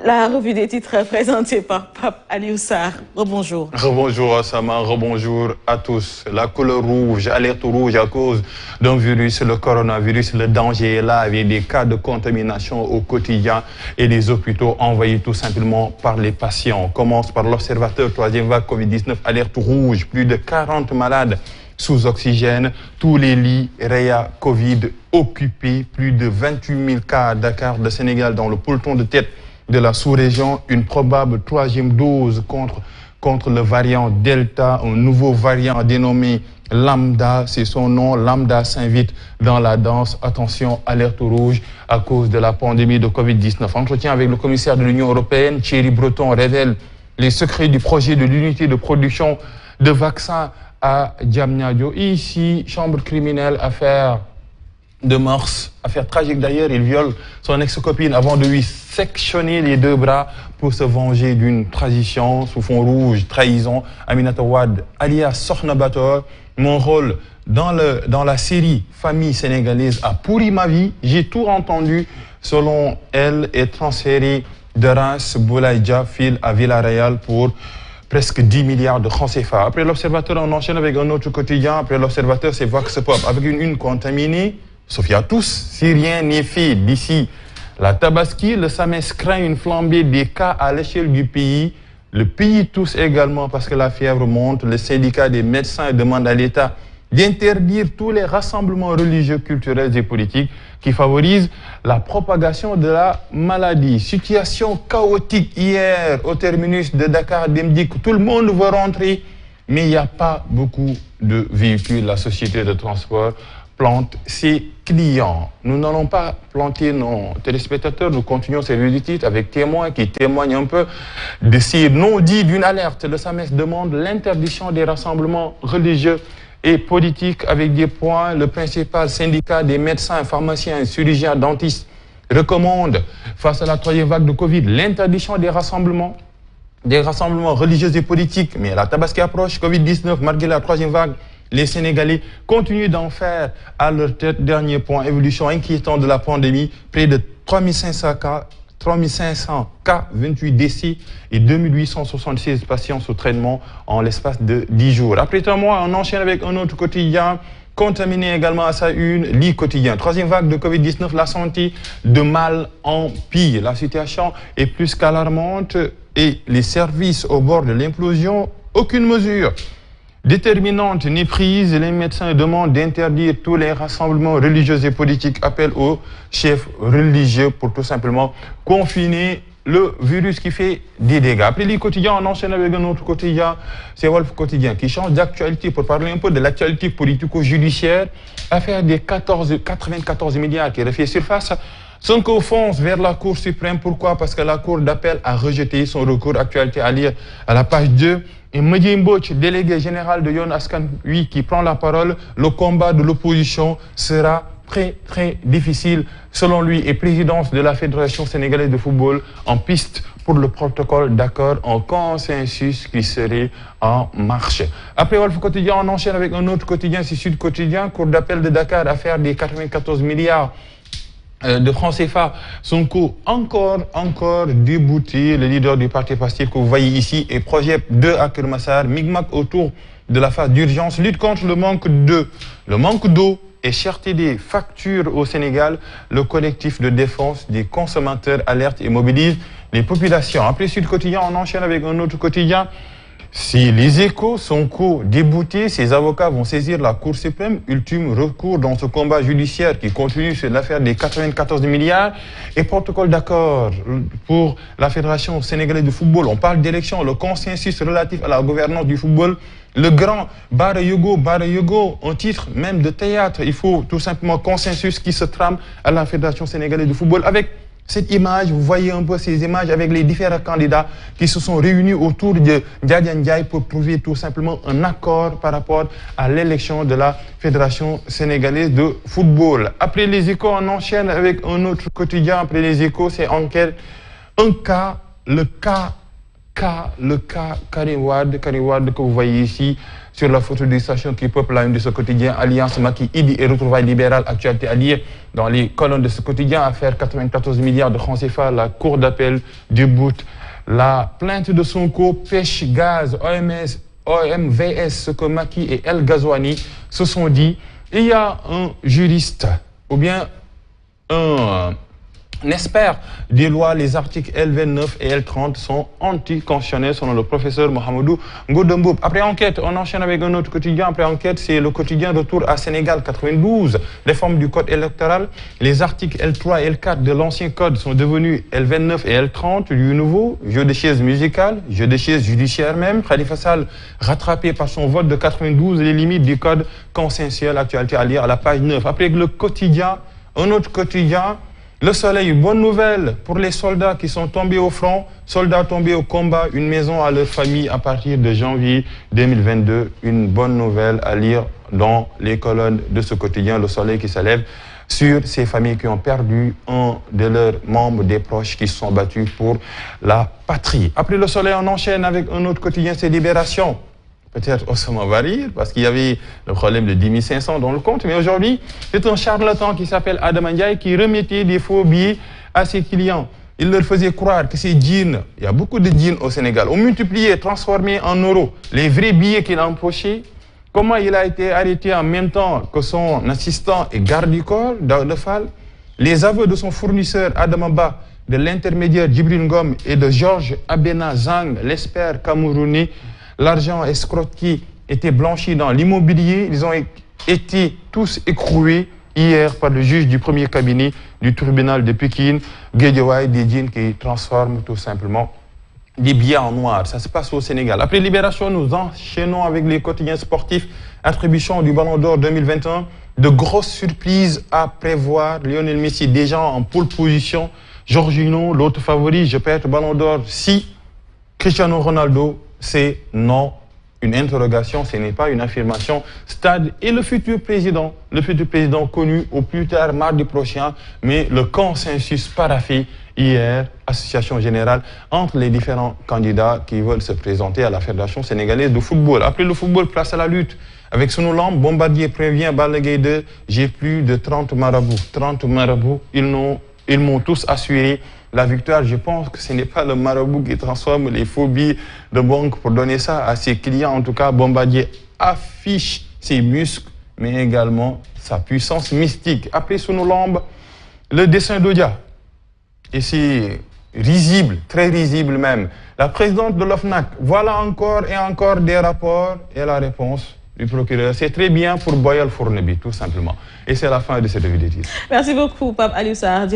La revue des titres présentée par Pape Aliou Sarr. Rebonjour. Rebonjour Sama, rebonjour à tous. La couleur rouge, alerte rouge à cause d'un virus, le coronavirus. Le danger est là avec des cas de contamination au quotidien et des hôpitaux envahis tout simplement par les patients. On commence par l'observateur, troisième vague Covid-19, alerte rouge. Plus de 40 malades sous oxygène, tous les lits Réa Covid occupés, plus de 28 000 cas à Dakar, de Sénégal, dans le peloton de tête de la sous-région, une probable troisième dose contre le variant Delta, un nouveau variant dénommé Lambda, c'est son nom. Lambda s'invite dans la danse. Attention, alerte rouge à cause de la pandémie de Covid-19. Entretien avec le commissaire de l'Union européenne, Thierry Breton, révèle les secrets du projet de l'unité de production de vaccins à Diamniadio. Ici, chambre criminelle, affaire de mœurs, affaire tragique d'ailleurs. Il viole son ex-copine avant de lui sectionner les deux bras pour se venger d'une trahison sous fond rouge, trahison. Aminata Wade, alias Sokhna Bator, mon rôle dans la série Famille sénégalaise a pourri ma vie. J'ai tout entendu. Selon elle, est transféré de Reims, Boulaïdja, file à Villarreal pour presque 10 milliards de francs CFA. Après l'Observateur, on enchaîne avec un autre quotidien. Après l'Observateur, c'est Vox Pop, avec une contaminée. Sauf à tous, si rien n'est fait d'ici la Tabaski, le SAMES craint une flambée des cas à l'échelle du pays. Le pays tous également parce que la fièvre monte. Le syndicat des médecins demande à l'État d'interdire tous les rassemblements religieux, culturels et politiques qui favorisent la propagation de la maladie. Situation chaotique hier au terminus de Dakar Demdik. Tout le monde veut rentrer, mais il n'y a pas beaucoup de véhicules. La société de transport plante ses clients. Nous n'allons pas planter nos téléspectateurs, nous continuons ces visites avec témoins qui témoignent un peu de ces non-dits d'une alerte. Le SAMES demande l'interdiction des rassemblements religieux et politiques avec des points. Le principal syndicat des médecins, pharmaciens, chirurgiens, dentistes recommande, face à la troisième vague de Covid, l'interdiction des rassemblements religieux et politiques. Mais la Tabaski approche, Covid-19, malgré la troisième vague, les Sénégalais continuent d'en faire à leur tête. Dernier point, évolution inquiétante de la pandémie. Près de 3500 cas, 28 décès et 2876 patients sous traitement en l'espace de 10 jours. Après un mois, on enchaîne avec un autre quotidien contaminé également à sa une, Lit Quotidien. Troisième vague de Covid-19, la santé de mal en pire. La situation est plus qu'alarmante et les services au bord de l'implosion, aucune mesure déterminante n'est prise. Les médecins demandent d'interdire tous les rassemblements religieux et politiques. Appel aux chefs religieux pour tout simplement confiner le virus qui fait des dégâts. Après les quotidiens, on enchaîne avec un autre quotidien, c'est Wolf Quotidien, qui change d'actualité pour parler un peu de l'actualité politico-judiciaire. Affaire des 94 milliards qui refait surface. Sonko fonce vers la Cour suprême. Pourquoi? Parce que la Cour d'appel a rejeté son recours. Actualité à lire à la page 2. Et Madi Mbouch, délégué général de Yon Askan, lui, qui prend la parole. Le combat de l'opposition sera très difficile, selon lui, et présidence de la Fédération sénégalaise de football en piste pour le protocole d'accord en consensus qui serait en marche. Après Wolf Quotidien, on enchaîne avec un autre quotidien, c'est Sud Quotidien, Cour d'appel de Dakar, affaire des 94 milliards de francs CFA. Sonko encore débouté. Le leader du parti Pastef que vous voyez ici et projet 2 à Kermassar, migmac autour de la phase d'urgence, lutte contre le manque d'eau et cherté des factures au Sénégal. Le collectif de défense des consommateurs alerte et mobilise les populations. Après Sud Quotidien, on enchaîne avec un autre quotidien. Si les Échos sont déboutés, ses avocats vont saisir la Cour suprême. Ultime recours dans ce combat judiciaire qui continue sur l'affaire des 94 milliards et protocole d'accord pour la Fédération sénégalaise de football. On parle d'élection, le consensus relatif à la gouvernance du football. Le grand Bara Yogo, un titre même de théâtre. Il faut tout simplement consensus qui se trame à la Fédération sénégalaise de football avec cette image. Vous voyez un peu ces images avec les différents candidats qui se sont réunis autour de Ndiaye Ndiaye pour trouver tout simplement un accord par rapport à l'élection de la Fédération sénégalaise de football. Après les Échos, on enchaîne avec un autre quotidien. Après les Échos, c'est enquête. Le cas Karim Wade que vous voyez ici sur la photo des stations qui peuplent la une de ce quotidien. Alliance Macky Idi et retrouvailles libérales, actualité alliée dans les colonnes de ce quotidien. Affaire 94 milliards de francs CFA, la cour d'appel débute. La plainte de Sonko, pêche, gaz, OMVS, ce que Macky et El Ghazouani se sont dit. Il y a un juriste, ou bien un expert des lois, les articles L29 et L30 sont anticonstitutionnels selon le professeur Mohamedou Ngoudomboub. Après enquête, on enchaîne avec un autre quotidien. Après enquête, c'est le quotidien Retour à Sénégal 92. Réforme du code électoral. Les articles L3 et L4 de l'ancien code sont devenus L29 et L30 du nouveau. Jeu de chaises musicales, jeu de chaises judiciaires même. Khalifa Sall rattrapé par son vote de 92, les limites du code consensuel. Actualité à lire à la page 9. Après le quotidien, un autre quotidien. Le Soleil, bonne nouvelle pour les soldats qui sont tombés au front, soldats tombés au combat, une maison à leur famille à partir de janvier 2022. Une bonne nouvelle à lire dans les colonnes de ce quotidien, Le Soleil qui s'élève sur ces familles qui ont perdu un de leurs membres, des proches qui se sont battus pour la patrie. Après Le Soleil, on enchaîne avec un autre quotidien, c'est Libération. Peut-être Osama va rire parce qu'il y avait le problème de 10 500 dans le compte. Mais aujourd'hui, c'est un charlatan qui s'appelle Adam Ndiaye qui remettait des faux billets à ses clients. Il leur faisait croire que ces jeans, il y a beaucoup de jeans au Sénégal, ont multiplié, transformé en euros les vrais billets qu'il a empochés. Comment il a été arrêté en même temps que son assistant et garde du corps, Daouda Fall. Les aveux de son fournisseur Adam Ba, de l'intermédiaire Djibril Ngom et de Georges Abena Zang, l'expert camerounais. L'argent escroqué était blanchi dans l'immobilier. Ils ont été tous écroués hier par le juge du premier cabinet du tribunal de Pékin, Guédiawaye, des jeans qui transforment tout simplement des billets en noir. Ça se passe au Sénégal. Après Libération, nous enchaînons avec les quotidiens sportifs. Attribution du Ballon d'Or 2021. De grosses surprises à prévoir. Lionel Messi déjà en pole position. Jorginho, l'autre favori, je peux être Ballon d'Or si Cristiano Ronaldo. C'est non, une interrogation, ce n'est pas une affirmation. Stade et le futur président connu au plus tard mardi prochain, mais le consensus paraphé hier, association générale, entre les différents candidats qui veulent se présenter à la Fédération sénégalaise de football. Après le football, place à la lutte. Avec Sunu Lamb, Bombardier prévient Balla Gaye 2, j'ai plus de 30 marabouts. 30 marabouts, ils m'ont tous assuré la victoire. Je pense que ce n'est pas le marabout qui transforme les phobies de banque pour donner ça à ses clients. En tout cas, Bombardier affiche ses muscles, mais également sa puissance mystique. Après Sunu Lamb, le dessin d'Odia. Et c'est risible, très risible même. La présidente de l'OFNAC, voilà encore et encore des rapports. Et la réponse du procureur, c'est très bien pour Boyal Fournebi, tout simplement. Et c'est la fin de cette vidéo. Merci beaucoup, Pape Aliou Sarr.